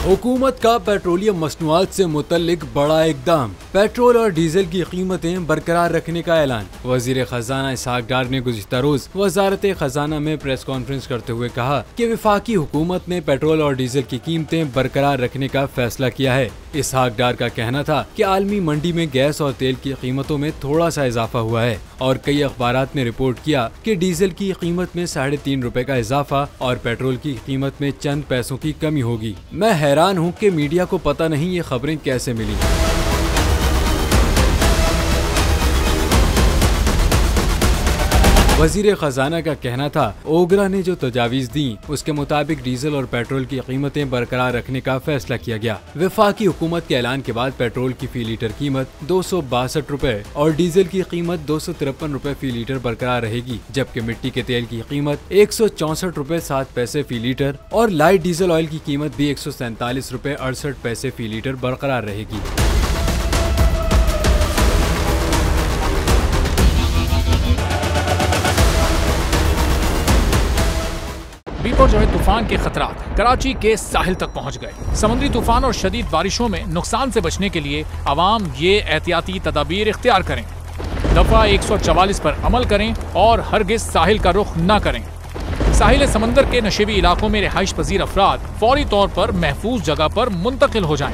हुकूमत का पेट्रोलियम मसनूआत से मुतल्लिक बड़ा इकदाम, पेट्रोल और डीजल की कीमतें बरकरार रखने का ऐलान। वजीर खजाना इसहाक डार ने गुज़िश्ता रोज वजारत खजाना में प्रेस कॉन्फ्रेंस करते हुए कहा कि वफाकी हुकूमत ने पेट्रोल और डीजल की कीमतें बरकरार रखने का फैसला किया है। इसहाक डार का कहना था कि आलमी मंडी में गैस और तेल की कीमतों में थोड़ा सा इजाफा हुआ है और कई अखबारात ने रिपोर्ट किया कि डीजल की कीमत में 3.5 रुपए का इजाफा और पेट्रोल की कीमत में चंद पैसों की कमी होगी। मैं हैरान हूँ कि मीडिया को पता नहीं ये खबरें कैसे मिली। वजीर खजाना का कहना था ओगरा ने जो तजावीज दी उसके मुताबिक डीजल और पेट्रोल की कीमतें बरकरार रखने का फैसला किया गया। वफाकी हुकूमत के ऐलान के बाद पेट्रोल की फी लीटर कीमत 262 रुपए और डीजल की कीमत 253 रुपए फी लीटर बरकरार रहेगी, जबकि मिट्टी के तेल की कीमत 164 रुपए 7 पैसे फी लीटर और लाइट डीजल ऑयल की कीमत भी 147 रुपए 68 पैसे फी लीटर बरकरार रहेगी। बीपर जो है तूफान के खतरात कराची के साहिल तक पहुंच गए। समुद्री तूफान और शदीद बारिशों में नुकसान से बचने के लिए आवाम ये एहतियाती तदाबीर इख्तियार करें। दफा 144 पर अमल करें और हरगिज साहिल का रुख न करें। साहिल समंदर के नशेबी इलाकों में रिहाइश पजीर अफराद फौरी तौर पर महफूज जगह पर मुंतकिल हो जाएं।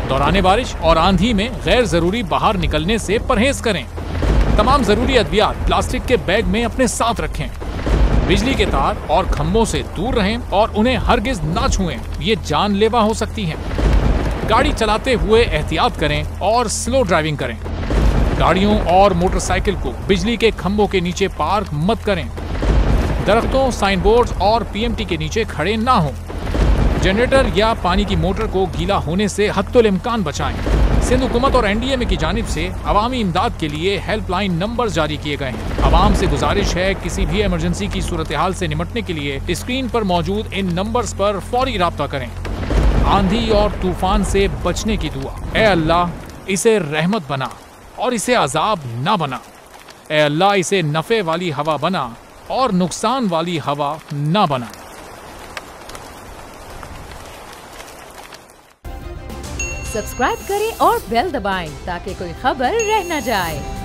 दौरान बारिश और आंधी में गैर जरूरी बाहर निकलने से परहेज करें। तमाम जरूरी अद्वियात प्लास्टिक के बैग में अपने साथ रखें। बिजली के तार और खंभों से दूर रहें और उन्हें हरगिज ना छुएं, ये जानलेवा हो सकती हैं। गाड़ी चलाते हुए एहतियात करें और स्लो ड्राइविंग करें। गाड़ियों और मोटरसाइकिल को बिजली के खंभों के नीचे पार्क मत करें। दरख्तों, साइन बोर्ड और पीएमटी के नीचे खड़े ना हों। जनरेटर या पानी की मोटर को गीला होने से हत्तुल इम्कान बचाएं। सिंध हुकूमत और एनडीएमए की जानिब से अवामी इमदाद के लिए हेल्पलाइन नंबर जारी किए गए हैं। आवाम से गुजारिश है किसी भी इमरजेंसी की सूरत हाल से निपटने के लिए स्क्रीन पर मौजूद इन नंबर्स पर फौरी राब्ता करें। आंधी और तूफान से बचने की दुआ। ए अल्लाह, इसे रहमत बना और इसे अजाब ना बना। ए अल्लाह, इसे नफे वाली हवा बना और नुकसान वाली हवा ना बना। सब्सक्राइब करें और बेल दबाएं ताकि कोई खबर रह न जाए।